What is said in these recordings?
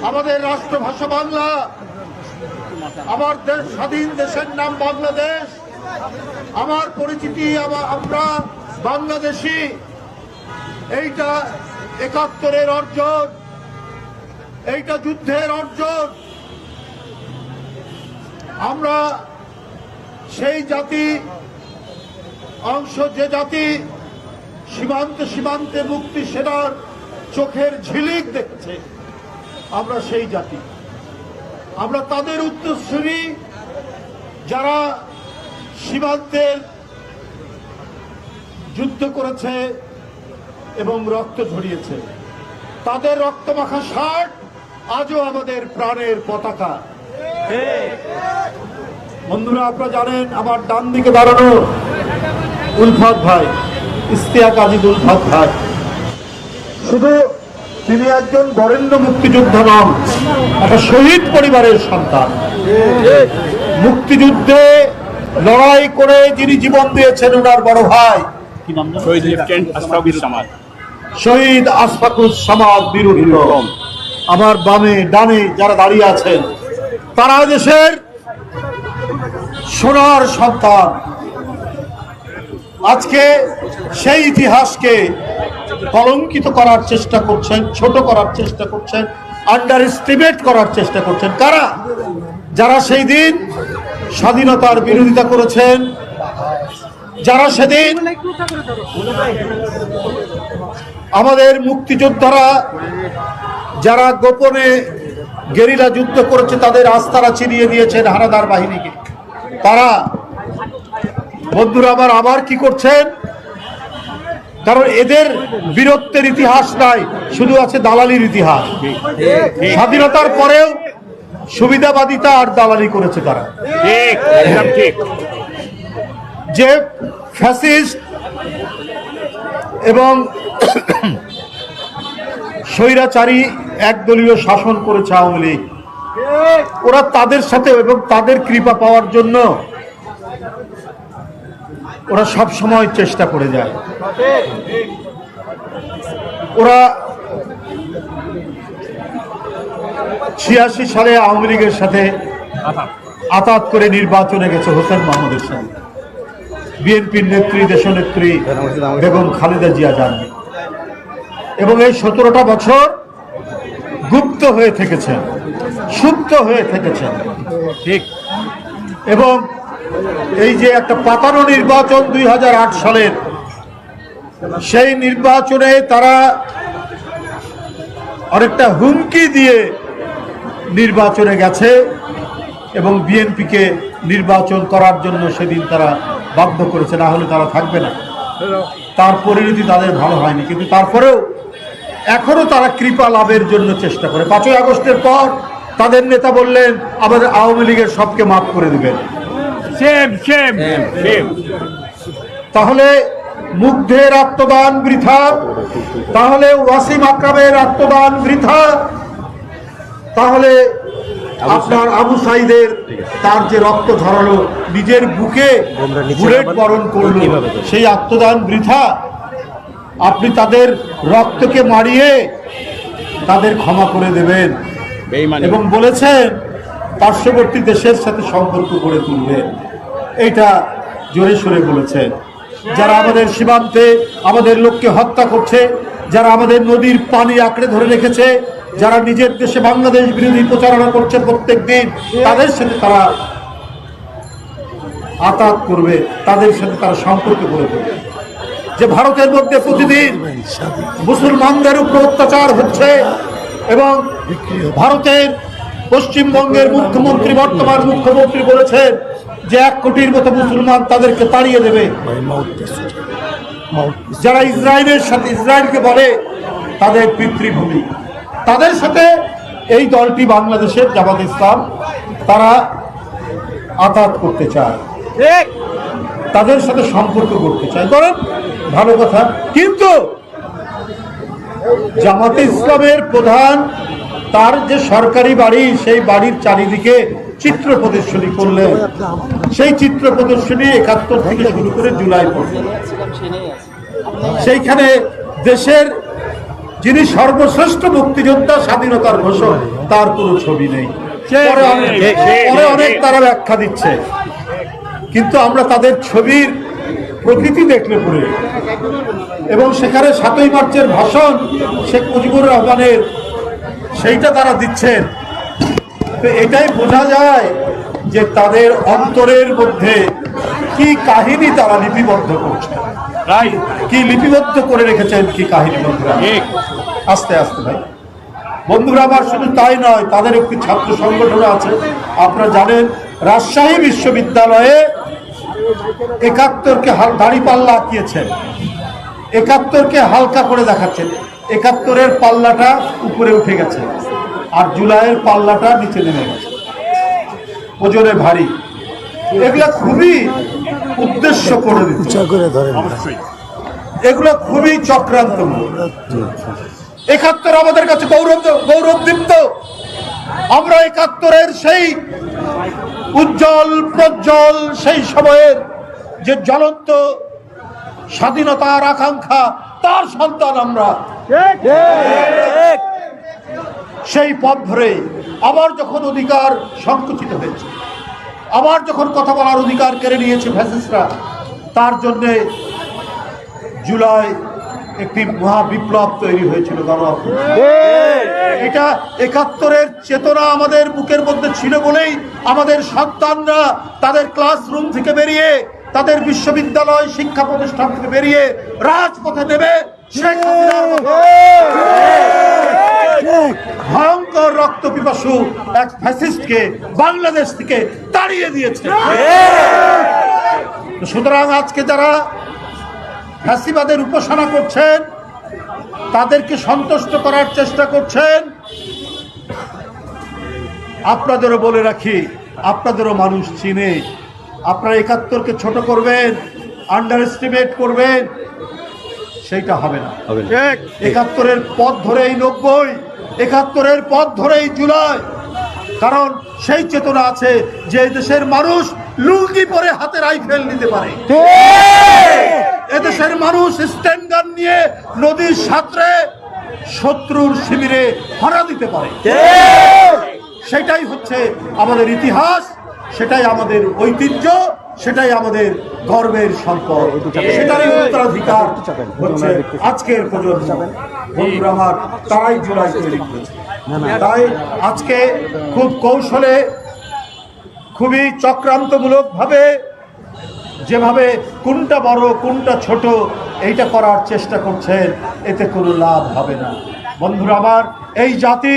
আমাদের রাষ্ট্রভাষা বাংলা, আমার দেশ স্বাধীন দেশের নাম বাংলাদেশ, আমার পরিচিতি আমরা বাংলাদেশি। এইটা ৭১-এর অর্জন, এইটা যুদ্ধের অর্জন। আমরা সেই জাতি অংশ, যে জাতি সীমান্তে সীমান্তে মুক্তি সেনার চোখের ঝিলিক দেখছে, আমরা সেই জাতি। আমরা তাদের উত্তরসূরি যারা সীমান্তের যুদ্ধ করেছে এবং রক্ত ঝরিয়েছে। তাদের রক্তমাখা শার্ট আজও আমাদের প্রাণের পতাকা। বন্ধুরা, আপনারা জানেন আমার ডান দিকে দাঁড়ানো উলফাত ভাই, ইশতিয়াক আজিজ উলফাত ভাই, শুধু তিনি একজন বরেণ্য মুক্তিযোদ্ধা নন, একটা শহীদ পরিবারের সন্তান। মুক্তিযুদ্ধে লড়াই করে যিনি জীবন দিয়েছেন ওনার বড় ভাই শহীদ আশফাকুজ্জামান বিরুদ্ধ। আমার বামে ডানে যারা দাঁড়িয়ে আছেন তারা দেশের সোনার সন্তান। আজকে সেই ইতিহাসকে কলঙ্কিত করার চেষ্টা করছেন, ছোট করার চেষ্টা করছেন, আন্ডার এস্টিমেট করার চেষ্টা করছেন। কারা? যারা সেই দিন স্বাধীনতার বিরোধিতা করেছেন, যারা সেদিন আমাদের মুক্তিযোদ্ধারা যারা গোপনে গেরিলা যুদ্ধ করেছে, তাদের আস্তারা চিনিয়ে দিয়েছেন হানাদার বাহিনীকে। তারা বন্ধুরা আবার কি করছেন? কারণ এদের বীরত্বের ইতিহাস নাই, শুধু আছে দালালির ইতিহাস। স্বাধীনতার পরেও সুবিধাবাদিতা আর দালালি করেছে তারা। যে ফ্যাসিস্ট এবং স্বৈরাচারী একদলীয় শাসন করেছে আওয়ামী লীগ, ওরা তাদের সাথে এবং তাদের কৃপা পাওয়ার জন্য ওরা সব সময় চেষ্টা করে যায়। ওরা ৮৬ সালে আওয়ামী লীগের সাথে আতাত করে নির্বাচনে গেছে হোসেন মোহাম্মদের সাথে, বিএনপির নেত্রী দেশনেত্রী বেগম খালেদা জিয়া জানবে, এবং এই ১৭টা বছর গুপ্ত হয়ে থেকেছেন, সুপ্ত হয়ে থেকেছেন। ঠিক। এবং এই যে একটা পাতানো নির্বাচন ২০০৮ সালের, সেই নির্বাচনে তারা অনেকটা হুমকি দিয়ে নির্বাচনে গেছে এবং বিএনপিকে নির্বাচন করার জন্য সেদিন তারা বাধ্য করেছে, না হলে তারা থাকবে না। তার পরিণতি তাদের ভালো হয়নি, কিন্তু তারপরেও এখনো তারা কৃপা লাভের জন্য চেষ্টা করে। ৫ই আগস্টের পর তাদের নেতা বললেন আমাদের আওয়ামী লীগের সবকে মাফ করে দিবেন। তাহলে মুগ্ধের আত্মদান বৃথা, তাহলে ওয়াসিম আকরামের আত্মদান বৃথা, তাহলে আপনার আবু সাইদের তার যে রক্ত ঝরালো, নিজের বুকে বুলেট বরণ করলো, সেই আত্মদান বৃথা। আপনি তাদের রক্তকে মারিয়ে তাদের ক্ষমা করে দেবেন এবং বলেছেন পার্শ্ববর্তী দেশের সাথে সম্পর্ক গড়ে তুলবেন। এইটা জোরে সোরে বলেছেন। যারা আমাদের সীমান্তে আমাদের লোককে হত্যা করছে, যারা আমাদের নদীর পানি আঁকড়ে ধরে রেখেছে, যারা নিজের দেশে বাংলাদেশ বিরোধী প্রচারণা করছে প্রত্যেক দিন, তাদের সাথে তারা আতাত করবে, তাদের সাথে তারা সম্পর্ক গড়ে তুলবে। যে ভারতের মধ্যে প্রতিদিন মুসলমানদের উপর অত্যাচার হচ্ছে এবং ভারতের পশ্চিমবঙ্গের মুখ্যমন্ত্রী, বর্তমান মুখ্যমন্ত্রী বলেছেন যে ১ কোটির মতো মুসলমান তাদেরকে তাড়িয়ে দেবে। যারা ইসরায়েলের সাথে, ইসরায়েলকে বলে তাদের পিতৃভূমি, তাদের সাথে এই দলটি বাংলাদেশের জামাত ইসলাম তারা আতাত করতে চায়, তাদের সাথে সম্পর্ক করতে চায়। করেন, ভালো কথা। কিন্তু জামাতে ইসলামের প্রধান তার যে সরকারি বাড়ি, সেই বাড়ির চারিদিকে চিত্র প্রদর্শনী করলেন। সেই চিত্র প্রদর্শনী ৭১ থেকে শুরু করে জুলাই পর্যন্ত, সেইখানে দেশের যিনি সর্বশ্রেষ্ঠ মুক্তিযোদ্ধা, স্বাধীনতার ঘোষক তার কোনো ছবি নেই। পরে অনেক তারা ব্যাখ্যা দিচ্ছে, কিন্তু আমরা তাদের ছবির প্রকৃতি দেখলে পড়ে এবং সেখানে ৭ই মার্চের ভাষণ শেখ মুজিবুর রহমানের সেইটা তারা দিচ্ছেন, তো এটাই বোঝা যায় যে তাদের অন্তরের মধ্যে কি কাহিনী তারা লিপিবদ্ধ করছে, কি লিপিবদ্ধ করে রেখেছেন, কি কাহিনী। বন্ধুরা আস্তে আস্তে ভাই, বন্ধুরা আমার শুধু তাই নয়, তাদের একটি ছাত্র সংগঠন আছে। আপনারা জানেন রাজশাহী বিশ্ববিদ্যালয়ে ৭১কে দাড়ি পাল্লা আঁকিয়েছেন, ৭১কে হালকা করে দেখাচ্ছেন। ৭১-এর পাল্লাটা উপরে উঠে গেছে আর জুলাইয়ের পাল্লাটা নিচে নেমে গেছে, ওজনে ভারী। এগুলা খুবই উদ্দেশ্য করে দিচ্ছে, এগুলো খুবই চক্রান্তমূলক। ৭১ আমাদের কাছে গৌরবদীপ্ত। আমরা ৭১-এর সেই উজ্জ্বল প্রজ্জ্বল সেই সময়ের যে জ্বলন্ত স্বাধীনতার আকাঙ্ক্ষা, তার সন্তান আমরা। সেই পথ ধরে আবার যখন অধিকার সংকুচিত হয়েছে, আবার যখন কথা বলার অধিকার কেড়ে নিয়েছে ফ্যাসিস্টরা, তার জন্যে জুলাই একটি মহা বিপ্লব তৈরি হয়েছিল। এটা ৭১-এর চেতনা আমাদের বুকের মধ্যে ছিল বলেই আমাদের সন্তানরা তাদের ক্লাসরুম থেকে বেরিয়ে, তাদের বিশ্ববিদ্যালয় শিক্ষা প্রতিষ্ঠান থেকে বেরিয়ে রাজপথে নেমে শেখ হাসিনার ভয়ঙ্কর রক্ত পিপাসু এক ফ্যাসিস্টকে বাংলাদেশ থেকে তাড়িয়ে দিয়েছে। সুতরাং আজকে যারা ফ্যাসিবাদের উপাসনা করছেন, তাদেরকে সন্তুষ্ট করার চেষ্টা করছেন, আপনাদেরও বলে রাখি, আপনাদেরও মানুষ চিনে। আপনারা ৭১কে ছোট করবেন, আন্ডার এস্টিমেট করবেন, সেইটা হবে না। ৭১-এর পথ ধরেই ৯০, ৭১-এর পথ ধরেই জুলাই। কারণ সেই চেতনা আছে যে দেশের মানুষ লুঙ্গি পরে হাতে রাইফেল নিতে পারে, এদেশের মানুষ স্ট্যান্ড গান নিয়ে নদীর সাঁতরে শত্রুর শিবিরে হানা দিতে পারে। সেটাই হচ্ছে আমাদের ইতিহাস, সেটাই আমাদের ঐতিহ্য, সেটাই আমাদের গর্বের সম্পদ, সেটারই উত্তরাধিকার হচ্ছে আজকের প্রজন্ম। বন্ধুরা আমার, তারাই জুলাই তৈরি করেছে। তাই আজকে খুব কৌশলে, খুবই চক্রান্তমূলক ভাবে, যেভাবে কোনটা বড় কোনটা ছোট এইটা করার চেষ্টা করছেন, এতে কোনো লাভ হবে না। বন্ধুরা আমার, এই জাতি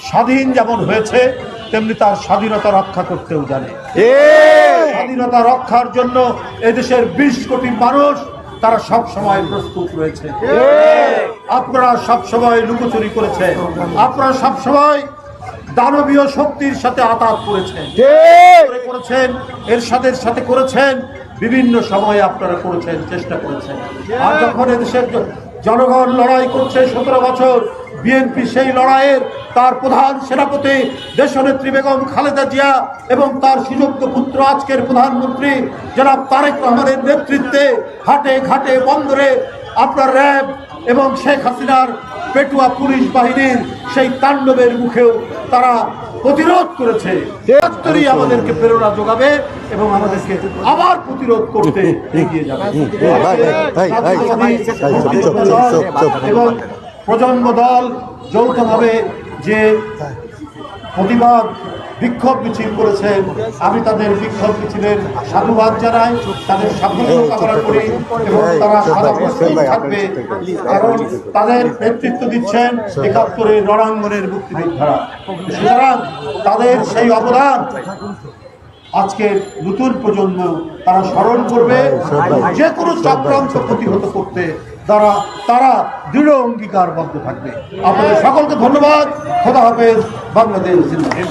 স্বাধীন যেমন হয়েছে তেমনি তার স্বাধীনতা রক্ষা করতেও জানে। স্বাধীনতা রক্ষার জন্য এদেশের ২০ কোটি মানুষ তারা সব সময় প্রস্তুত রয়েছে। আপনারা সব সময় লুকোচুরি করেছেন, আপনারা সব সময় দানবীয় শক্তির সাথে আঘাত করেছেন, এরশাদের সাথে করেছেন, বিভিন্ন সময় আপনারা করেছেন, চেষ্টা করেছেন। আর যখন এদেশের জনগণ লড়াই করছে ১৭ বছর, বিএনপি সেই লড়াইয়ের তার প্রধান সেনাপতি দেশনেত্রী বেগম খালেদা জিয়া এবং তার সুযোগ্য পুত্র আজকের প্রধানমন্ত্রী জনাব তারেক রহমানের নেতৃত্বে হাটে ঘাটে বন্দরে আপনার র্যাব এবং শেখ হাসিনার পেটুয়া পুলিশ বাহিনীর সেই তাণ্ডবের মুখেও তারা প্রতিরোধ করেছে। আমাদেরকে প্রেরণা যোগাবে এবং আমাদেরকে আবার প্রতিরোধ করতে এগিয়ে যাবে। এবং প্রজন্ম দল যৌথভাবে যে প্রতিবাদ বিক্ষোভ মিছিল করেছেন, আমি তাদের বিক্ষোভ মিছিলের সাধুবাদ জানাই, তাদের সাফল্য কামনা করি এবং তারা সদা প্রস্তুত থাকবে, কারণ তাদের নেতৃত্ব দিচ্ছেন ৭১-এর রণাঙ্গনের মুক্তিযোদ্ধারা। সুতরাং তাদের সেই অবদান আজকের নতুন প্রজন্ম তারা স্মরণ করবে, যে কোনো চক্রান্ত প্রতিহত করতে তারা দৃঢ় অঙ্গীকারবদ্ধ থাকবে। আপনাদের সকলকে ধন্যবাদ। খোদা হাফেজ। বাংলাদেশ জিন্দাবাদ।